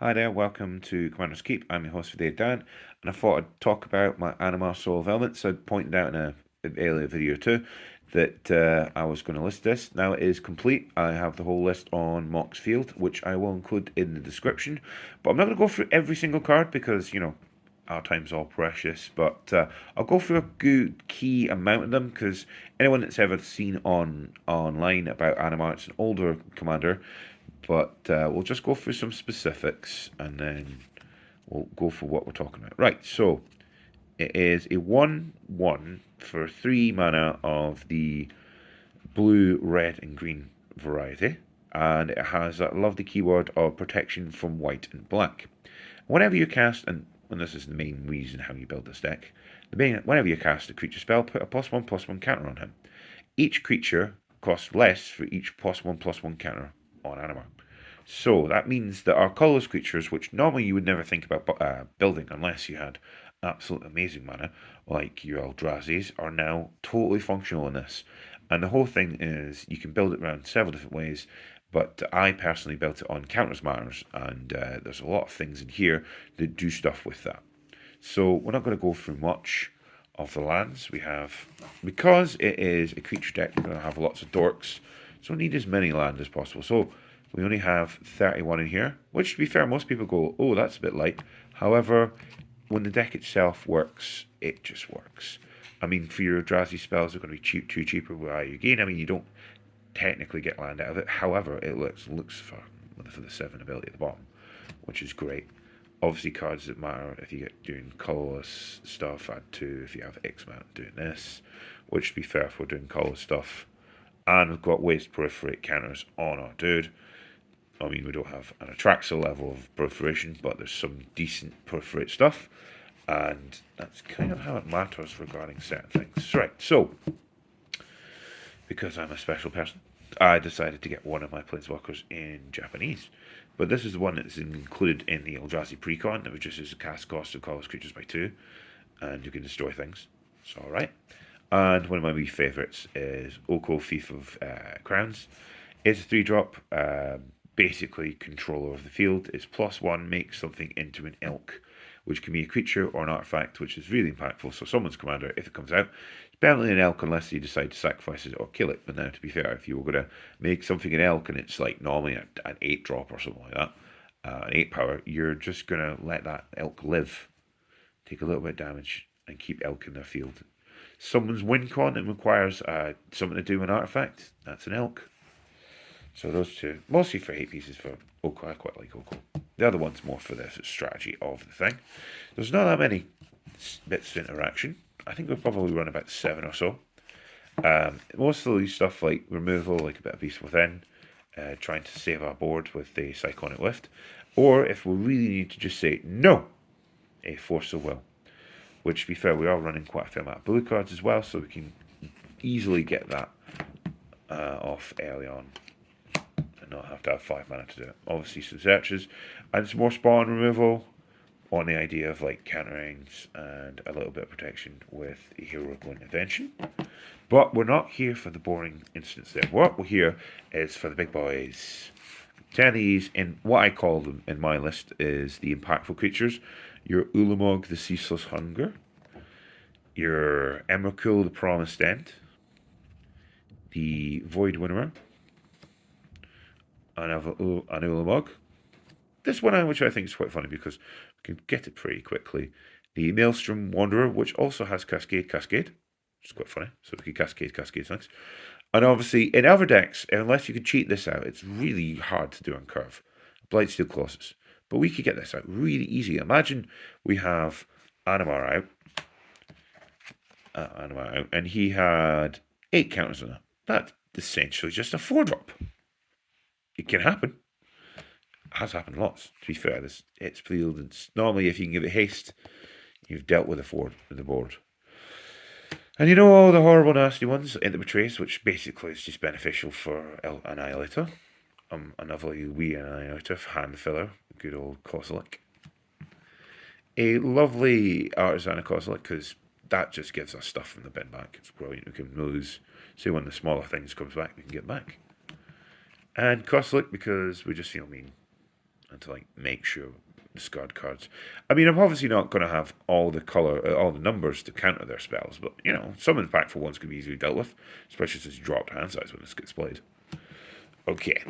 Hi there, welcome to Commander's Keep. I'm your host for the day, Dan, and I thought I'd talk about my Animar Soul of Elements. I pointed out in an earlier video too that I was going to list this. Now it is complete. I have the whole list on Mox Field, which I will include in the description. But I'm not going to go through every single card because, our time's all precious. But I'll go through a good key amount of them because anyone that's ever seen online about Animar, it's an older commander, but we'll just go through some specifics and then we'll go for what we're talking about. Right, so it is a 1/1 for 3 mana of the blue, red, and green variety, and it has that lovely keyword of protection from white and black. Whenever you cast, and this is the main reason how you build this deck, whenever you cast a creature spell, put a +1/+1 counter on him. Each creature costs less for each +1/+1 counter on Animar. So that means that our colourless creatures, which normally you would never think about building unless you had absolute amazing mana, like your Eldrazi's, are now totally functional in this. And the whole thing is you can build it around several different ways, but I personally built it on counters matters, and there's a lot of things in here that do stuff with that. So we're not going to go through much of the lands we have. Because it is a creature deck, we're going to have lots of dorks, so we need as many land as possible. So we only have 31 in here, which to be fair, most people go, oh, that's a bit light. However, when the deck itself works, it just works. I mean, for your Eldrazi spells, they're going to be too cheaper where you gain. I mean, you don't technically get land out of it. However, it looks for the 7 ability at the bottom, which is great. Obviously, cards that matter if you get doing colorless stuff, add 2 if you have X amount doing this, which to be fair, if we're doing colorless stuff, and we've got ways to proliferate counters on our dude. I mean, we don't have an Atraxa level of proliferation, but there's some decent proliferate stuff, and that's kind of how it matters regarding certain things. Right, so, because I'm a special person, I decided to get one of my planeswalkers in Japanese. But this is the one that's included in the Eldrazi Precon that reduces the cast cost of colorless creatures by 2, and you can destroy things. It's alright. And one of my wee favourites is Oko, Thief of Crowns. It's a 3-drop, basically controller of the field. It's +1, makes something into an elk, which can be a creature or an artifact, which is really impactful. So someone's commander, if it comes out, it's definitely an elk unless you decide to sacrifice it or kill it. But now, to be fair, if you were going to make something an elk and it's like normally an 8-drop or something like that, an 8 power, you're just going to let that elk live, take a little bit of damage, and keep elk in their field. Someone's win con and requires something to do with an artifact, that's an elk. So those two, mostly for 8 pieces for Oko. I quite like Oko. The other one's more for the strategy of the thing. There's not that many bits of interaction. I think we'll probably run about 7 or so. Mostly stuff like removal, like a bit of Beast Within, trying to save our board with the Cyclonic Lift, or if we really need to just say no, a Force of Will. Which, to be fair, we are running quite a fair amount of blue cards as well, so we can easily get that off early on and not have to have 5 mana to do it. Obviously, some searches and some more spawn removal on the idea of like counterings and a little bit of protection with a heroic intervention. But we're not here for the boring instance there. What we're here is for the big boys. 10 of these, in what I call them in my list, is the impactful creatures. Your Ulamog, the Ceaseless Hunger. Your Emrakul, the Promised End. The Void Winnower. And an Ulamog. This one, which I think is quite funny because we can get it pretty quickly. The Maelstrom Wanderer, which also has Cascade, which is quite funny. So we can Cascade things. And obviously, in other decks, unless you can cheat this out, it's really hard to do on curve. Blightsteel Colossus. But we could get this out really easy. Imagine we have Animar out, and he had 8 counters on it. That's essentially just a 4-drop. It can happen. It has happened lots, to be fair. It's field, and normally if you can give it haste, you've dealt with the board. And you know all the horrible nasty ones in the Betrays, which basically is just beneficial for Annihilator. Another wee Annihilator, hand filler, good old Kozilek. A lovely Artisan Kozilek, because that just gives us stuff from the bin back. It's brilliant. We can lose, say when the smaller things comes back, we can get back. And Kozilek, because we just feel mean. and to like make sure discard cards. I mean, I'm obviously not going to have all the color, all the numbers to counter their spells, but you know, some impactful ones can be easily dealt with, especially since dropped hand size when this gets played. Okay,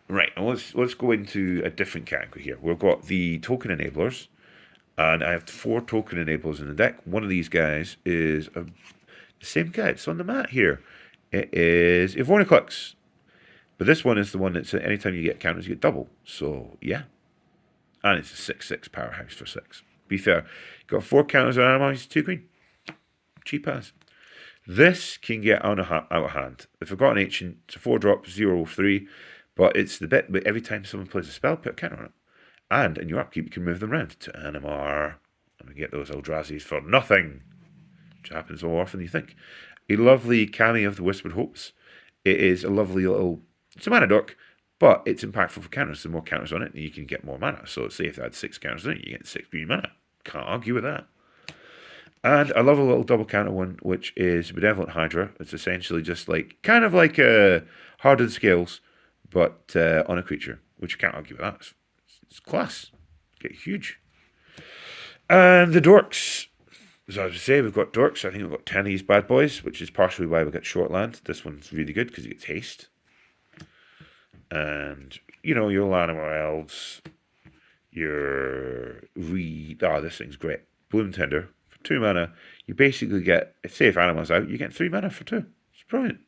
right, and let's go into a different category here. We've got the token enablers, and I have 4 token enablers in the deck. One of these guys is the same guy. It's on the mat here. It is Ivorniclux. But this one is the one that's anytime you get counters, you get double. So, yeah. And it's a 6/6 powerhouse for 6. Be fair. Got 4 counters on Animar, he's 2 green. Cheap as. This can get out of hand. If I've got an ancient, it's a 4-drop, 0/3. But it's the bit, but every time someone plays a spell, put a counter on it. And in your upkeep, you can move them around to Animar. And we get those Eldrazi's for nothing. Which happens more often than you think. A lovely Kami of the Whispered Hopes. It is a lovely little... It's a mana dork, but it's impactful for counters. The more counters on it, you can get more mana. So say if I had 6 counters on it, you get 6 green mana. Can't argue with that. And I love a little double counter one, which is Benevolent Hydra. It's essentially just like, kind of like Hardened Scales, but on a creature, which you can't argue with that. It's class. Get huge. And the dorks. As I was say, we've got dorks. I think we've got 10 of these bad boys, which is partially why we got Shortland. This one's really good because it gets haste. And, you know, your Animar Elves, your this thing's great. Bloom Tender, for 2 mana, you basically get, say if Animar's out, you get 3 mana for 2. It's brilliant.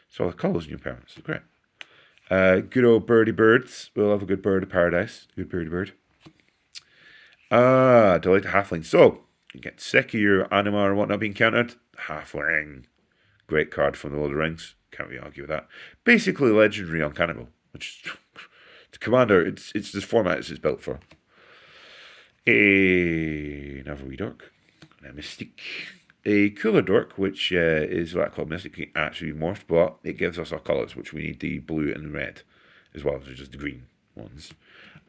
It's all the colours in your parents. It's great. Good old birdie birds. We'll have a good bird of paradise. Good birdie bird. Delight Halfling. So, you get sick of your Animar and whatnot being countered. Halfling. Great card from the Lord of the Rings. Can't really argue with that. Basically legendary on Cannibal. Which, the Commander, it's this format it's built for. Another wee dork. A Mystique. A cooler dork, which is what I call Mystic, can actually be morphed, but it gives us our colours, which we need the blue and the red, as well as just the green ones.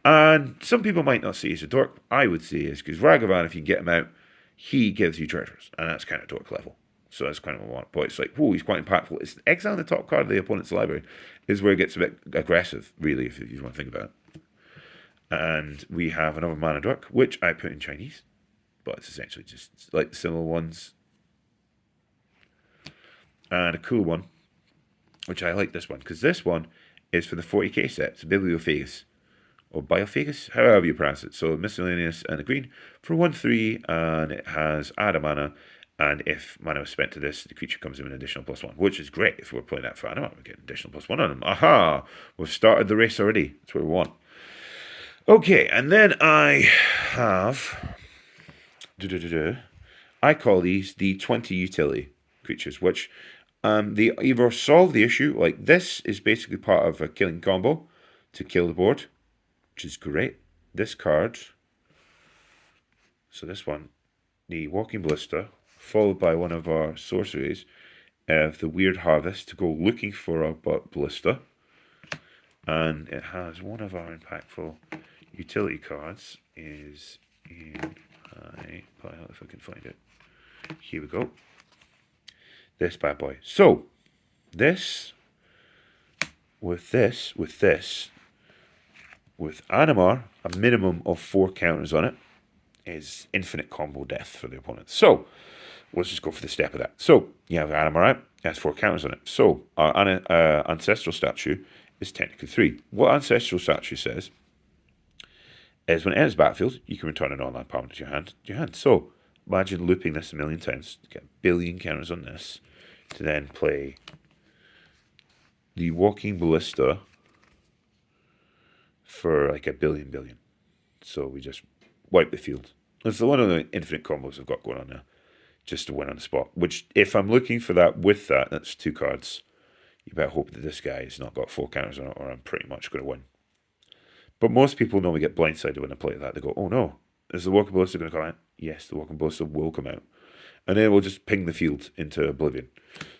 And some people might not see as a dork. I would say is because Ragavan, if you get him out, he gives you treasures, and that's kind of dork level. So that's kind of what I want. But it's like, whoa, he's quite impactful. It's exiling the top card of the opponent's library is where it gets a bit aggressive, really, if you want to think about it. And we have another mana dork, which I put in Chinese, but it's essentially just like the similar ones. And a cool one, which I like this one, because this one is for the 40k set. It's Bibliophagus, or Biophagus, however you pronounce it. So miscellaneous and a green for 1/3, and it has add a mana. And if mana was spent to this, the creature comes in with an additional +1, which is great. If we're playing that for Animar, we get an additional +1 on them. Aha! We've started the race already. That's what we want. Okay, and then I have... I call these the 20 utility creatures, which they either solve the issue, like this is basically part of a killing combo to kill the board, which is great. This card, so this one, the Walking Ballista, followed by one of our sorceries of the Weird Harvest to go looking for a ballista. And it has one of our impactful utility cards is in my pile, if I can find it. Here we go. This bad boy. So, with Animar, a minimum of 4 counters on it is infinite combo death for the opponent. So, let's just go for the step of that. So, you have Animar out, it has 4 counters on it. So, our Ancestral Statue is technically 3. What Ancestral Statue says is when it enters the battlefield, you can return an online permanent to your hand. So, imagine looping this a million times, get a billion counters on this, to then play the Walking Ballista for like a billion. So we just wipe the field. That's one of the infinite combos I've got going on now, just to win on the spot. Which, if I'm looking for that with that, that's 2 cards. You better hope that this guy has not got 4 counters on it, or I'm pretty much going to win. But most people normally get blindsided when I play that. They go, oh no, is the Walking Ballista going to come out? Yes, the Walking Ballista will come out. And then we'll just ping the field into oblivion.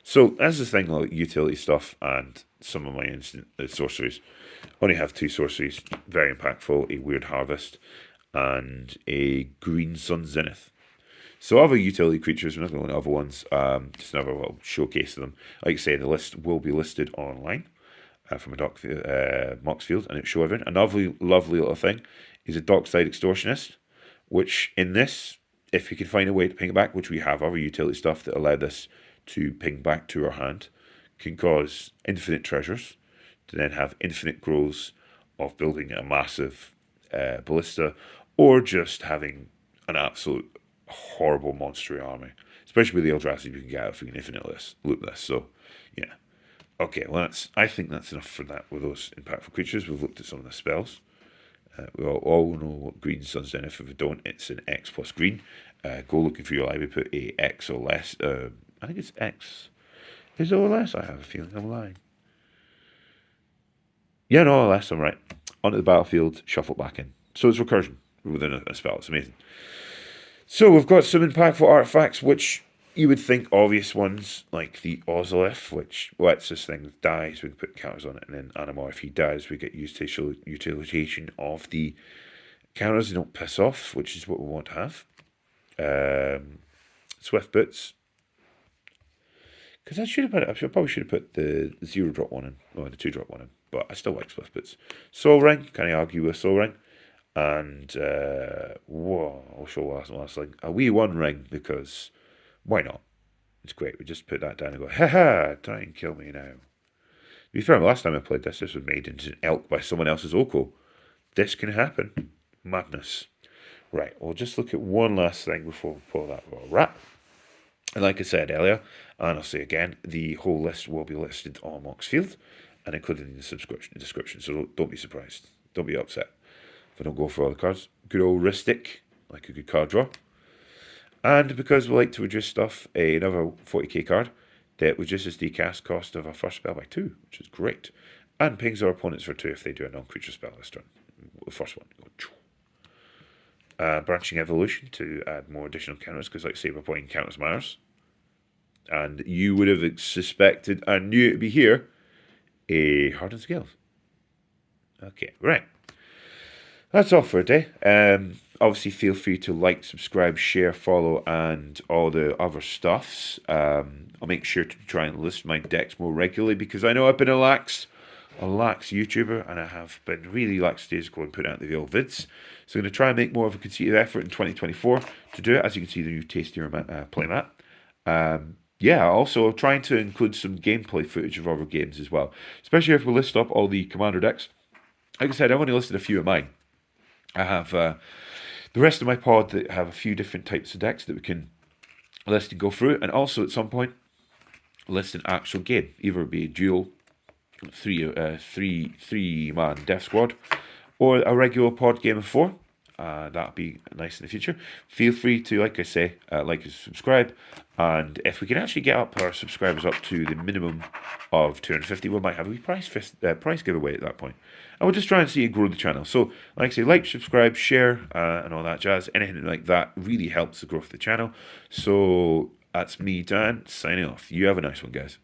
So that's the thing, like utility stuff and some of my instant sorceries. I only have 2 sorceries, very impactful, a Weird Harvest and a Green Sun Zenith. So other utility creatures, we're not going to other ones, just another little showcase of them. Like I say, the list will be listed online. from a Mox field, and it show everything. A lovely, lovely little thing is a dockside extortionist, which in this, if you can find a way to ping it back, which we have other utility stuff that allow this to ping back to our hand, can cause infinite treasures, to then have infinite growths of building a massive ballista, or just having an absolute horrible monster army. Especially with the Eldrazi, you can get out if you can infinite loop this. So, yeah. Okay, well, I think that's enough for that with those impactful creatures. We've looked at some of the spells. We all know what green sun's down. If we don't, it's an X plus green. Go looking for your library, put a X or less. I think it's X. Is it or less? I have a feeling I'm lying. Yeah, no, or less, I'm right. Onto the battlefield, shuffle back in. So it's recursion within a spell. It's amazing. So we've got some impactful artifacts, which you would think obvious ones, like the Ozolith, which lets this thing die, so we can put counters on it, and then Animar, if he dies, we get utilization of the counters. They don't piss off, which is what we want to have. Swift Boots. Because I probably should have put the 0-drop one in, or the 2-drop one in, but I still like Swift Boots. Soul Ring, can I argue with Soul Ring? And, I'll show last thing. A wee one ring, because why not? It's great. We just put that down and go, ha, try and kill me now. To be fair, last time I played this was made into an elk by someone else's Oko. This can happen. Madness. Right, we'll just look at one last thing before we pull that wrap. And like I said earlier, and I'll say again, the whole list will be listed on Moxfield and included in the description, so don't be surprised. Don't be upset if I don't go for all the cards. Good old Ristic, like a good card draw. And because we like to reduce stuff, another 40k card that reduces the cast cost of our first spell by 2, which is great. And pings our opponents for 2 if they do a non-creature spell this turn. The first one. Branching Evolution to add more additional counters, because like Saber Point counters Mars. And you would have suspected and knew it would be here, a Hardened Scales. Okay, right. That's all for a day. Obviously, feel free to like, subscribe, share, follow, and all the other stuffs. I'll make sure to try and list my decks more regularly, because I know I've been a lax YouTuber, and I have been really lackadaisical in putting out the old vids. So I'm going to try and make more of a concerted effort in 2024 to do it. As you can see, the new tastier playmat. Also trying to include some gameplay footage of other games as well, especially if we list up all the Commander decks. Like I said, I've only listed a few of mine. I have the rest of my pod that have a few different types of decks that we can list and go through, and also at some point list an actual game, either it be a duel, three man Death Squad, or a regular pod game of 4. That'll be nice in the future. Feel free to, like I say, like and subscribe. And if we can actually get up our subscribers up to the minimum of 250, we might have a price giveaway at that point. And we'll just try and see it grow the channel. So, like I say, like, subscribe, share, and all that jazz. Anything like that really helps the growth of the channel. So, that's me, Dan, signing off. You have a nice one, guys.